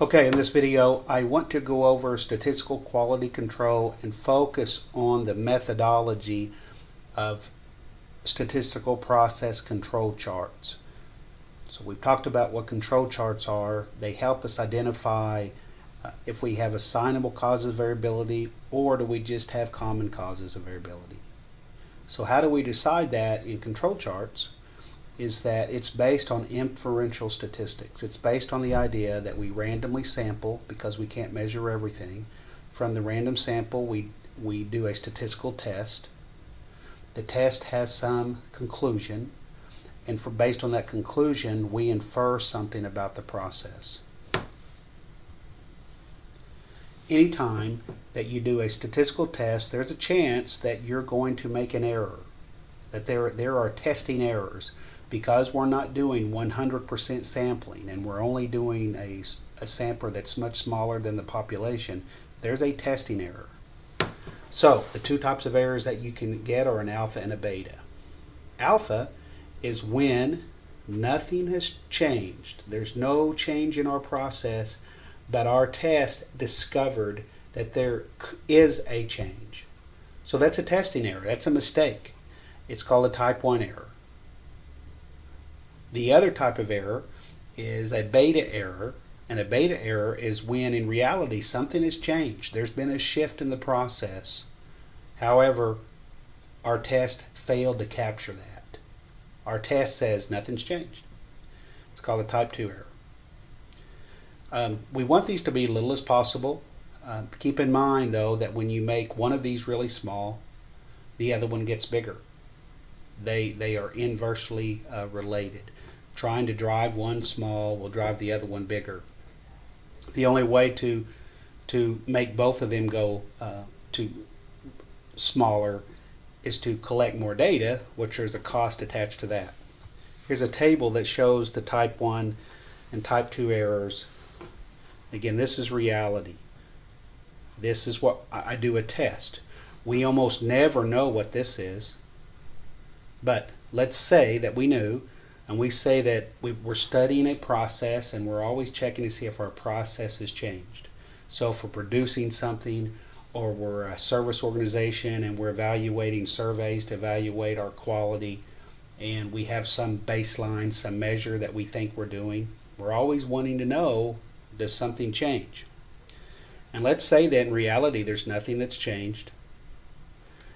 Okay, in this video, I want to go over statistical quality control and focus on the methodology of statistical process control charts. So we've talked about what control charts are. They help us identify if we have assignable causes of variability or do we just have common causes of variability. So how do we decide that in control charts? Is that it's based on inferential statistics. It's based on the idea that we randomly sample, because we can't measure everything. From the random sample, we do a statistical test. The test has some conclusion, and based on that conclusion, we infer something about the process. Anytime that you do a statistical test, there's a chance that you're going to make an error, that there are testing errors. Because we're not doing 100% sampling and we're only doing a sampler that's much smaller than the population, there's a testing error. So the two types of errors that you can get are an alpha and a beta. Alpha is when nothing has changed. There's no change in our process, but our test discovered that there is a change. So that's a testing error. That's a mistake. It's called a type 1 error. The other type of error is a beta error, and a beta error is when in reality something has changed. There's been a shift in the process. However, our test failed to capture that. Our test says nothing's changed. It's called a type 2 error. We want these to be little as possible. Keep in mind though that when you make one of these really small, the other one gets bigger. They are inversely related. Trying to drive one small will drive the other one bigger. The only way to make both of them go to smaller is to collect more data, which there's a cost attached to that. Here's a table that shows the type 1 and type 2 errors. Again, this is reality. This is what I do a test. We almost never know what this is. But let's say that we knew, and we say that we're studying a process and we're always checking to see if our process has changed. So if we're producing something, or we're a service organization and we're evaluating surveys to evaluate our quality, and we have some baseline, some measure that we think we're doing, we're always wanting to know, does something change? And let's say that in reality there's nothing that's changed,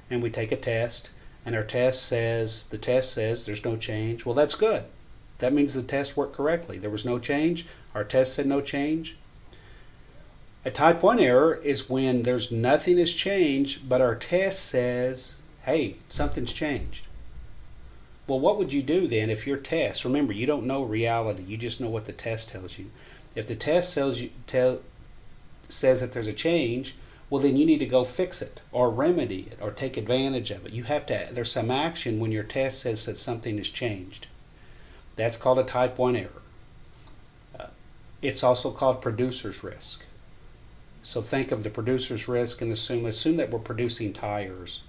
and we take a test, and the test says there's no change. Well, that's good. That means the test worked correctly. There was no change. Our test said no change. A type 1 error is when there's nothing has changed, but our test says, hey, something's changed. Well, what would you do then if your test, remember, you don't know reality, you just know what the test tells you. If the test says that there's a change, well, then you need to go fix it or remedy it or take advantage of it. You have to, there's some action when your test says that something has changed. That's called a type 1 error. It's also called producer's risk. So think of the producer's risk and assume that we're producing tires.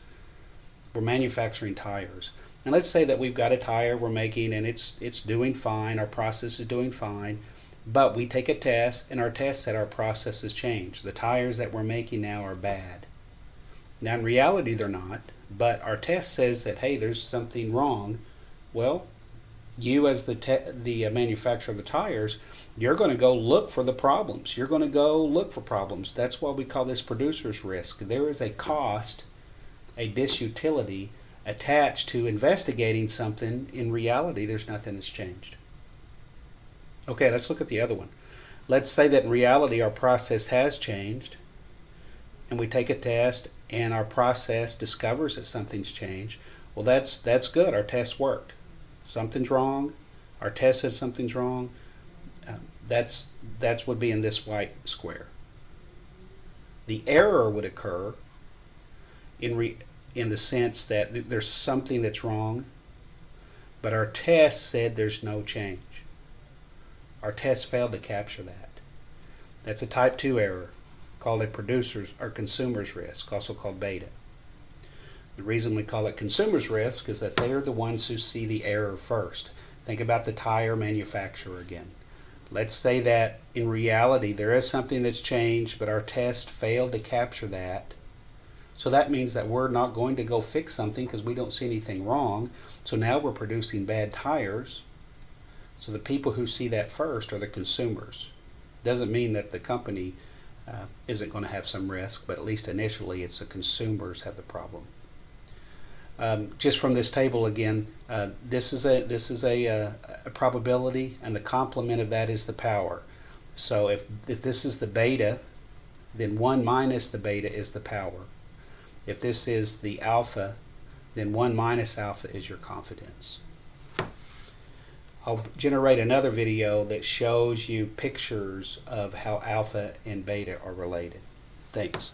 We're manufacturing tires. And let's say that we've got a tire we're making and it's doing fine, our process is doing fine. But we take a test, and our test said our process has changed. The tires that we're making now are bad. Now, in reality, they're not, but our test says that, hey, there's something wrong. Well, you as the manufacturer of the tires, you're going to go look for the problems. You're going to go look for problems. That's why we call this producer's risk. There is a cost, a disutility attached to investigating something. In reality, there's nothing that's changed. Okay, let's look at the other one. Let's say that in reality our process has changed, and we take a test and our process discovers that something's changed. Well, that's good. Our test worked. Something's wrong. Our test said something's wrong. That's would be in this white square. The error would occur in the sense that there's something that's wrong, but our test said there's no change. Our test failed to capture that. That's a type 2 error called a producer's or consumer's risk, also called beta. The reason we call it consumer's risk is that they are the ones who see the error first. Think about the tire manufacturer again. Let's say that in reality there is something that's changed, but our test failed to capture that. So that means that we're not going to go fix something because we don't see anything wrong. So now we're producing bad tires. So the people who see that first are the consumers. Doesn't mean that the company isn't going to have some risk, but at least initially it's the consumers have the problem. Just from this table again, this is a probability, and the complement of that is the power. So if this is the beta, then 1 minus the beta is the power. If this is the alpha, then 1 minus alpha is your confidence. I'll generate another video that shows you pictures of how alpha and beta are related. Thanks.